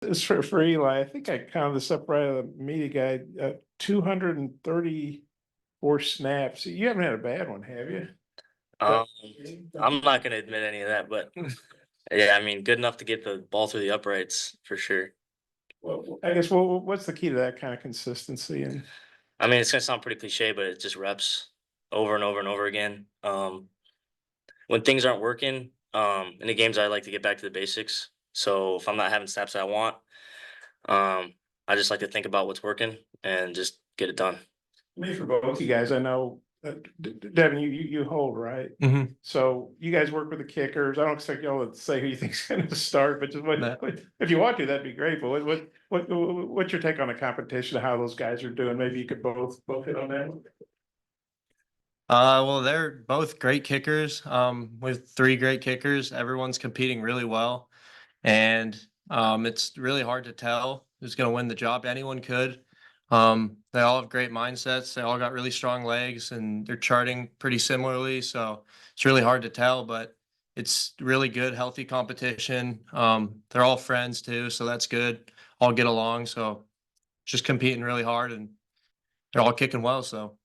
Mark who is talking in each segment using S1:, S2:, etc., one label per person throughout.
S1: It's for Eli. I think I counted this up right on the media guide. 234 snaps. You haven't had a bad one, have you?
S2: Um, I'm not gonna admit any of that, but yeah, I mean, good enough to get the ball through the uprights for sure.
S1: Well, I guess. Well, what's the key to that kind of consistency? And
S2: I mean, it's gonna sound pretty cliche, but it's just reps over and over and over again. When things aren't working, in the games, I like to get back to the basics. So if I'm not having snaps that I want, um, I just like to think about what's working and just get it done.
S1: me for both you guys, I know, Devin, you hold right.
S3: Mhm.
S1: So you guys work with the kickers. I don't expect y'all to say who you think's going to start, but just
S3: No.
S1: if you want to, that'd be great. But what's your take on the competition? How those guys are doing? Maybe you could both hit on that.
S3: Well, they're both great kickers. With three great kickers, everyone's competing really well, and it's really hard to tell who's going to win the job. Anyone could. They all have great mindsets. They all got really strong legs, and they're charting pretty similarly. So it's really hard to tell, but it's really good, healthy competition. They're all friends too, so that's good. All get along, so just competing really hard, and they're all kicking well. So.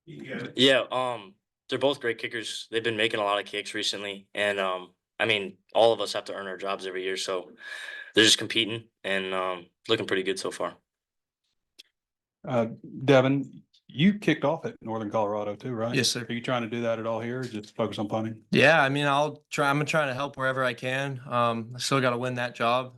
S2: Yeah, they're both great kickers. They've been making a lot of kicks recently, and I mean, all of us have to earn our jobs every year, so they're just competing and looking pretty good so far.
S4: Uh, Devin, you kicked off at Northern Colorado too, right?
S3: Yes, sir.
S4: Are you trying to do that at all here, or just focus on punting?
S3: Yeah, I mean, I'll try. I'm gonna try to help wherever I can. I still got to win that job.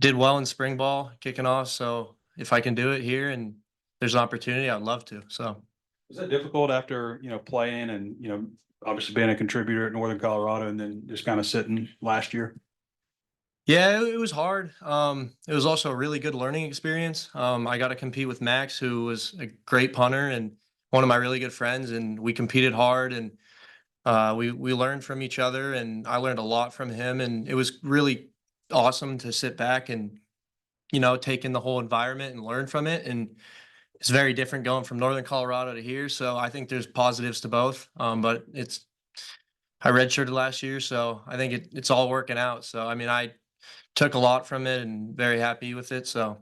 S3: Did well in spring ball, kicking off. So if I can do it here and there's an opportunity, I'd love to. So
S4: Was that difficult after, playing and, obviously being a contributor at Northern Colorado and then just kind of sitting last year?
S3: yeah, it was hard. It was also a really good learning experience. I got to compete with Max, who was a great punter and one of my really good friends, and we competed hard and we learned from each other, and I learned a lot from him, and it was really awesome to sit back and take in the whole environment and learn from it. And it's very different going from Northern Colorado to here. So I think there's positives to both. But I redshirted last year, so I think it's all working out. So I mean, I took a lot from it and very happy with it. So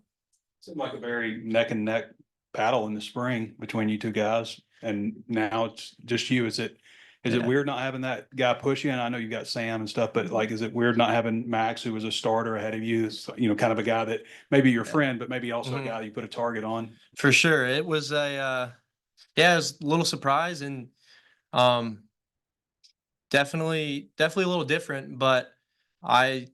S4: Seemed like a very neck and neck battle in the spring between you two guys, and now it's just you. Is it
S3: Yeah.
S4: weird not having that guy push you? And I know you got Sam and stuff, but like, is it weird not having Max, who was a starter ahead of you? Kind of a guy that maybe your friend, but maybe also a guy you put a target on.
S3: for sure, it was yeah, it was a little surprise and um, definitely a little different, but I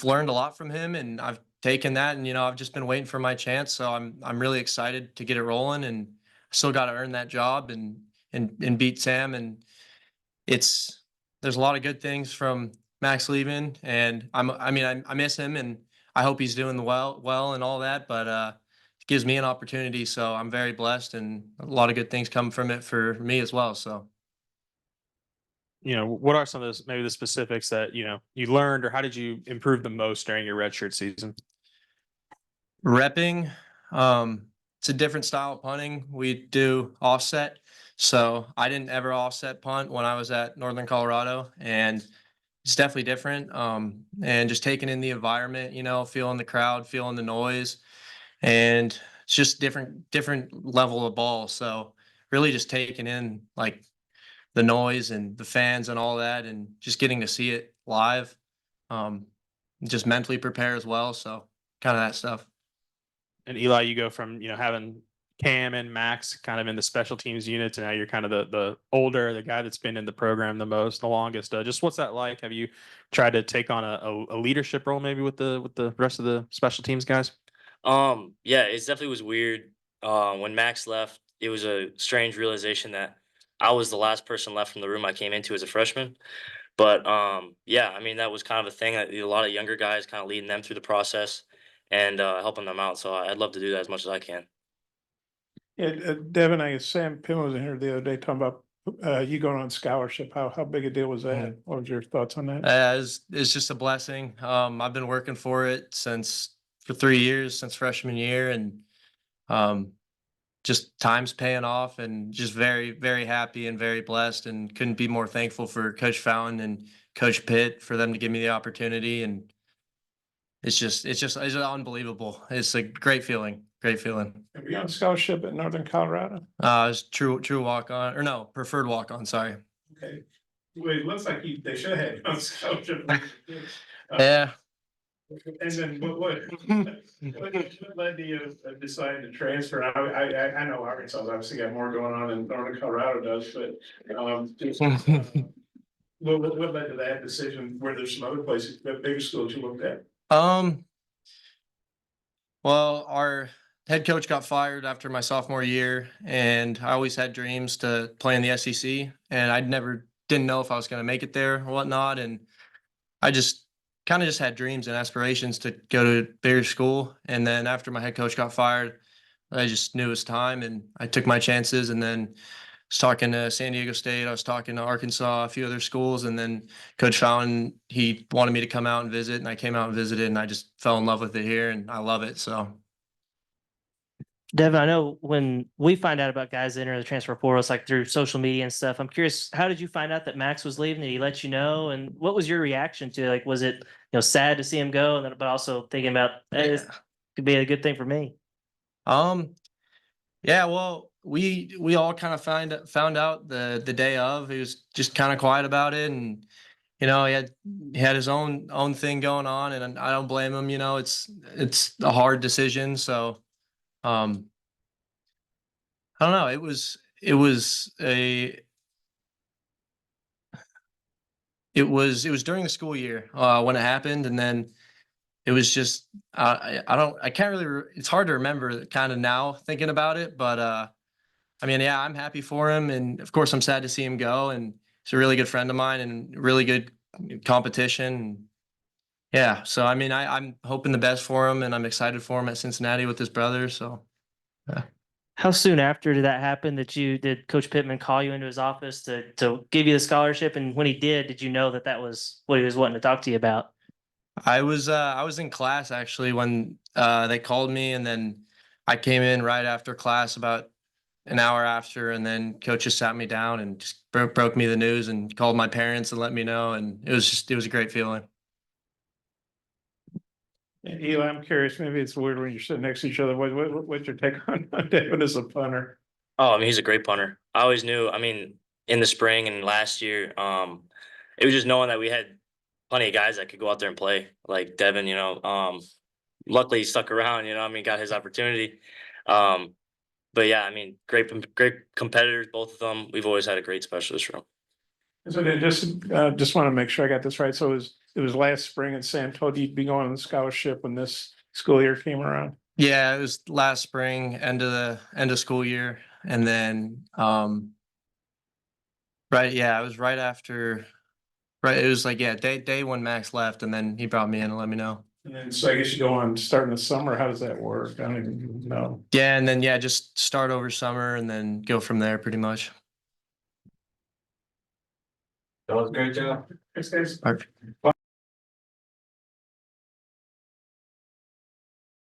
S3: learned a lot from him, and I've taken that, and I've just been waiting for my chance. So I'm really excited to get it rolling, and I still got to earn that job and beat Sam. And it's there's a lot of good things from Max leaving, and I miss him, and I hope he's doing well and all that. But it gives me an opportunity, so I'm very blessed, and a lot of good things come from it for me as well. So.
S5: What are some of those maybe the specifics that you learned, or how did you improve the most during your redshirt season?
S3: Repping, it's a different style of punting. We do offset. So I didn't ever offset punt when I was at Northern Colorado, and it's definitely different. And just taking in the environment, feeling the crowd, feeling the noise, and it's just different level of ball. So really just taking in like the noise and the fans and all that, and just getting to see it live. Um, just mentally prepare as well. So kind of that stuff.
S5: And Eli, you go from having Cam and Max kind of in the special teams unit, and now you're kind of the older, the guy that's been in the program the longest. Just what's that like? Have you tried to take on a leadership role maybe with the rest of the special teams guys?
S2: Yeah, it definitely was weird. When Max left, it was a strange realization that I was the last person left from the room I came into as a freshman. But yeah, I mean that was kind of a thing. A lot of younger guys, kind of leading them through the process and helping them out. So I'd love to do that as much as I can.
S1: Yeah, Devin, I guess Sam Pym was in here the other day talking about you going on scholarship. How big a deal was that? What was your thoughts on that?
S3: It's just a blessing. I've been working for it for 3 years, since freshman year, and um, just time's paying off, and just very, very happy and very blessed, and couldn't be more thankful for Coach Fallon and Coach Pitt for them to give me the opportunity. And it's unbelievable. It's a great feeling. Great feeling.
S1: Are you on scholarship at Northern Colorado?
S3: It's true walk on, or no, preferred walk on. Sorry.
S1: Okay. Well, it looks like they should have had you on scholarship.
S3: Yeah.
S1: And then what led to you deciding to transfer? I know Arkansas obviously got more going on than Northern Colorado does, but what led to that decision? Were there some other places, bigger schools you looked at?
S3: Well, our head coach got fired after my sophomore year, and I always had dreams to play in the SEC, and I didn't know if I was going to make it there or whatnot, and I just kind of just had dreams and aspirations to go to a bigger school. And then after my head coach got fired, I just knew it was time, and I took my chances. And then I was talking to San Diego State, I was talking to Arkansas, a few other schools, and then Coach Fallon, he wanted me to come out and visit, and I came out and visited, and I just fell in love with it here, and I love it. So.
S6: Devin, I know when we find out about guys that enter the transfer portal, it's like through social media and stuff. I'm curious, how did you find out that Max was leaving? Did he let you know? And what was your reaction to it? Like, was it, sad to see him go, and then, but also thinking about, hey, this could be a good thing for me?
S3: Yeah, well, we all kind of found out the day of. He was just kind of quiet about it, and he had his own thing going on, and I don't blame him. It's a hard decision, so I don't know. It was during the school year when it happened, and then it was just I can't really it's hard to remember kind of now thinking about it, but I mean, yeah, I'm happy for him, and of course I'm sad to see him go, and he's a really good friend of mine and really good competition. And yeah, so I mean, I'm hoping the best for him, and I'm excited for him at Cincinnati with his brother. So yeah.
S6: How soon after did that happen did Coach Pittman call you into his office to give you the scholarship? And when he did you know that was what he was wanting to talk to you about?
S3: I was in class actually when they called me, and then I came in right after class about an hour after, and then coach just sat me down and just broke me the news and called my parents and let me know, and it was a great feeling.
S1: Eli, I'm curious, maybe it's weird when you're sitting next to each other. What's your take on Devin as a punter?
S2: Oh, I mean, he's a great punter. I always knew, I mean, in the spring and last year, it was just knowing that we had plenty of guys that could go out there and play, like Devin, luckily he stuck around, I mean, got his opportunity. But yeah, I mean, great competitors, both of them. We've always had a great specialist room.
S1: So they just want to make sure I got this right. So it was last spring, and Sam told you you'd be going on the scholarship when this school year came around.
S3: Yeah, it was last spring, end of school year, and then right, yeah, it was right after. Right, it was like day when Max left, and then he brought me in and let me know.
S1: And then, so I guess you go on starting the summer. How does that work? I don't even know.
S3: Yeah, and then just start over summer and then go from there, pretty much.
S7: That was a great job.
S1: Thanks, guys.
S3: Perfect.